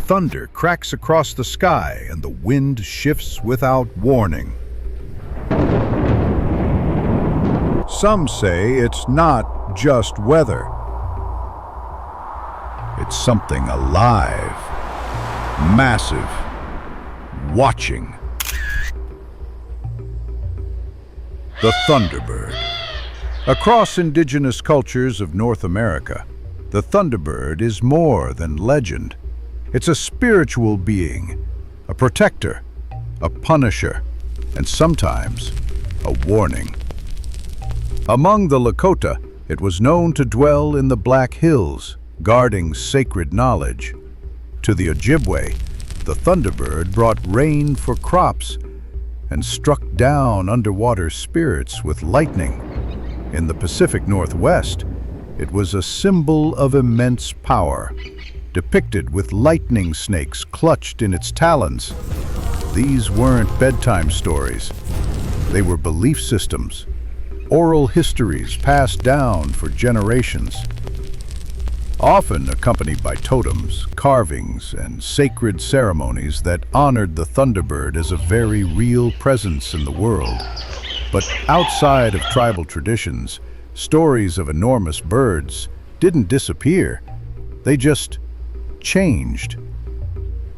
Thunder cracks across the sky and the wind shifts without warning. Some say it's not just weather. It's something alive, massive, watching. The Thunderbird. Across indigenous cultures of North America, the Thunderbird is more than legend. It's a spiritual being, a protector, a punisher, and sometimes a warning. Among the Lakota, it was known to dwell in the Black Hills, guarding sacred knowledge. To the Ojibwe, the Thunderbird brought rain for crops and struck down underwater spirits with lightning. In the Pacific Northwest, it was a symbol of immense power, depicted with lightning snakes clutched in its talons. These weren't bedtime stories. They were belief systems, oral histories passed down for generations. Often accompanied by totems, carvings, and sacred ceremonies that honored the Thunderbird as a very real presence in the world. But outside of tribal traditions, stories of enormous birds didn't disappear. They just changed.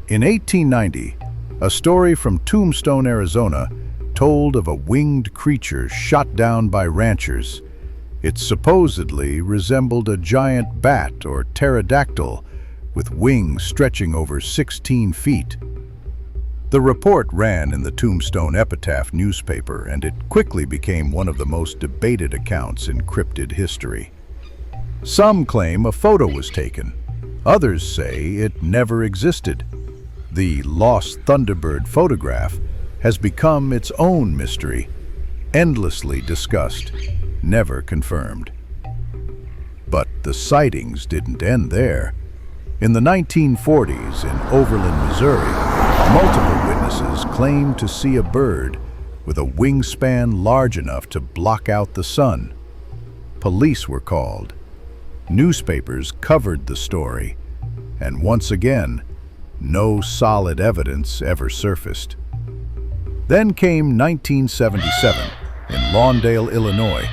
In 1890, a story from Tombstone, Arizona, told of a winged creature shot down by ranchers. It supposedly resembled a giant bat or pterodactyl with wings stretching over 16 feet. The report ran in the Tombstone Epitaph newspaper, and it quickly became one of the most debated accounts in cryptid history. Some claim a photo was taken. Others say it never existed. The lost Thunderbird photograph has become its own mystery, endlessly discussed, never confirmed. But the sightings didn't end there. In the 1940s in Overland, Missouri, multiple witnesses claimed to see a bird with a wingspan large enough to block out the sun. Police were called. Newspapers covered the story, and once again, no solid evidence ever surfaced. Then came 1977 in Lawndale, Illinois.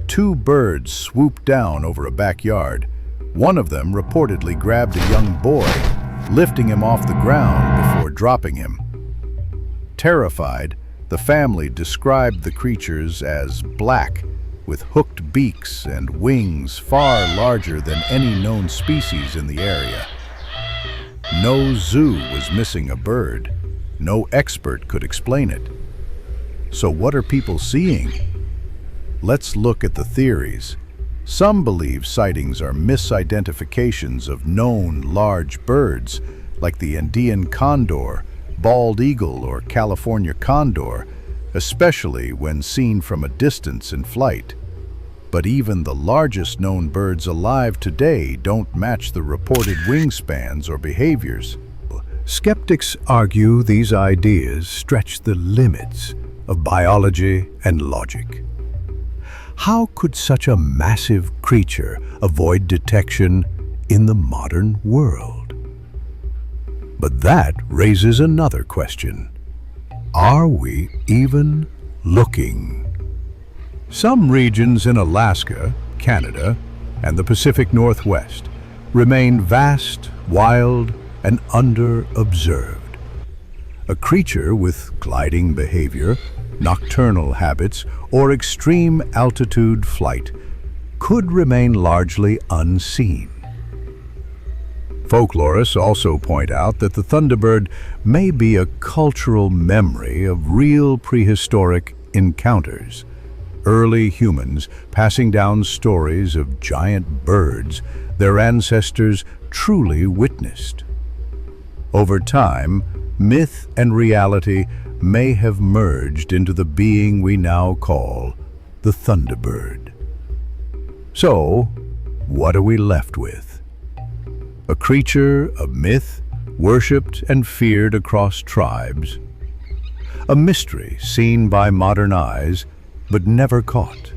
Two birds swooped down over a backyard. One of them reportedly grabbed a young boy, lifting him off the ground before dropping him. Terrified, the family described the creatures as black, with hooked beaks and wings far larger than any known species in the area. No zoo was missing a bird. No expert could explain it. So what are people seeing? Let's look at the theories. Some believe sightings are misidentifications of known large birds, like the Andean condor, bald eagle, or California condor, especially when seen from a distance in flight. But even the largest known birds alive today don't match the reported wingspans or behaviors. Skeptics argue these ideas stretch the limits of biology and logic. How could such a massive creature avoid detection in the modern world? But that raises another question. Are we even looking? Some regions in Alaska, Canada, and the Pacific Northwest remain vast, wild, and under-observed. A creature with gliding behavior, nocturnal habits, or extreme altitude flight could remain largely unseen. Folklorists also point out that the Thunderbird may be a cultural memory of real prehistoric encounters, early humans passing down stories of giant birds their ancestors truly witnessed. Over time, myth and reality may have merged into the being we now call the Thunderbird. So, what are we left with? A creature of myth, worshipped and feared across tribes. A mystery seen by modern eyes, but never caught.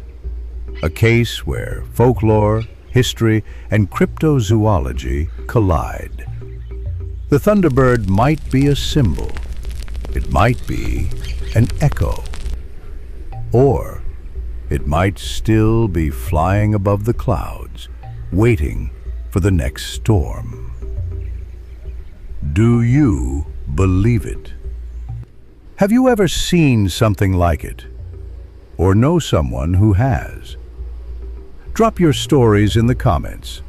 A case where folklore, history, and cryptozoology collide. The Thunderbird might be a symbol. It might be an echo. Or it might still be flying above the clouds, waiting for the next storm. Do you believe it? Have you ever seen something like it? Or know someone who has? Drop your stories in the comments.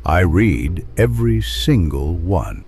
I read every single one.